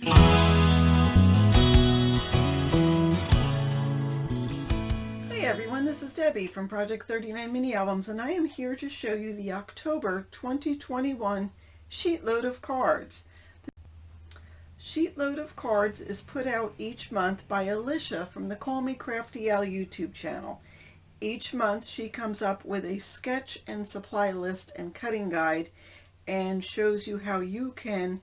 Hey everyone, this is Debbie from Project 39 Mini Albums, and I am here to show you the October 2021 Sheetload of Cards. Sheetload of Cards is put out each month by Alicia from the Call Me Crafty Al YouTube channel. Each month she comes up with a sketch and supply list and cutting guide and shows you how you can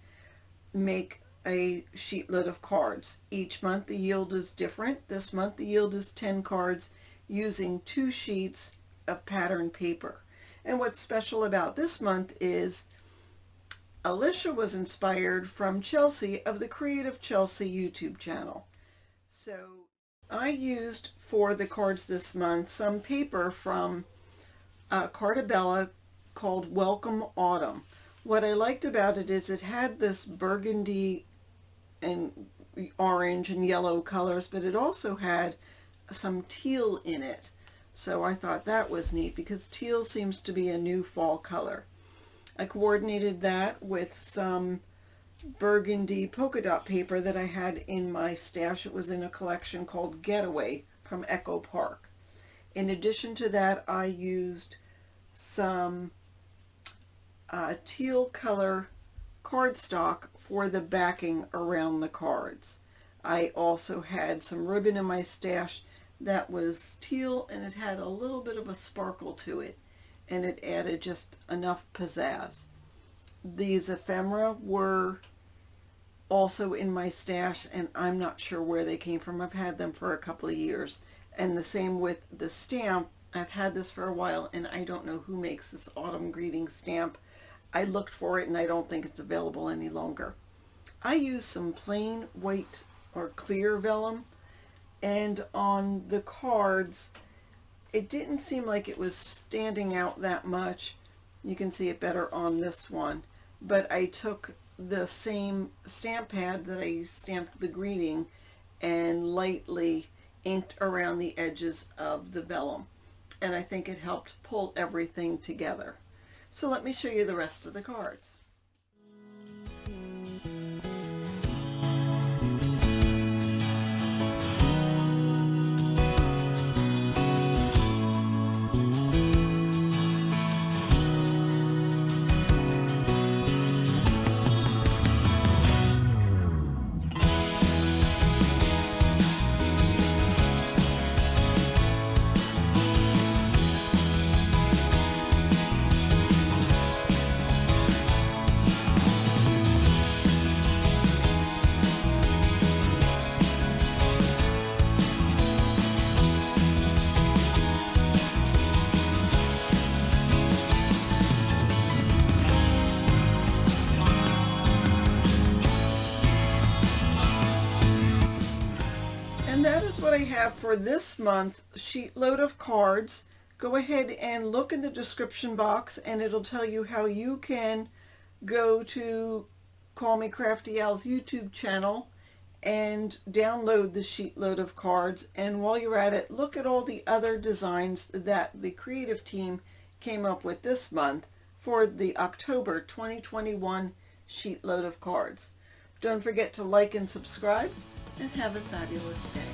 make a sheetload of cards. Each month the yield is different. This month the yield is 10 cards using 2 sheets of pattern paper. And what's special about this month is Alicia was inspired from Chelsea of the Creative Chelsea YouTube channel. So I used for the cards this month some paper from Cartabella called Welcome Autumn. What I liked about it is it had this burgundy and orange and yellow colors, but it also had some teal in it. So I thought that was neat because teal seems to be a new fall color. I coordinated that with some burgundy polka dot paper that I had in my stash. It was in a collection called Getaway from Echo Park. In addition to that, I used some teal color cardstock for the backing around the cards. I also had some ribbon in my stash that was teal, and it had a little bit of a sparkle to it, and it added just enough pizzazz. These ephemera were also in my stash, and I'm not sure where they came from. I've had them for a couple of years. And the same with the stamp. I've had this for a while, and I don't know who makes this autumn greeting stamp. I looked for it, and I don't think it's available any longer. I used some plain white or clear vellum, and on the cards, it didn't seem like it was standing out that much. You can see it better on this one. But I took the same stamp pad that I stamped the greeting and lightly inked around the edges of the vellum. And I think it helped pull everything together. So let me show you the rest of the cards. And that is what I have for this month sheetload of cards. Go ahead and look in the description box, and it'll tell you how you can go to Call Me Crafty Al's YouTube channel and download the sheetload of cards. And while you're at it, look at all the other designs that the creative team came up with this month for the October 2021 sheetload of cards. Don't forget to like and subscribe, and have a fabulous day.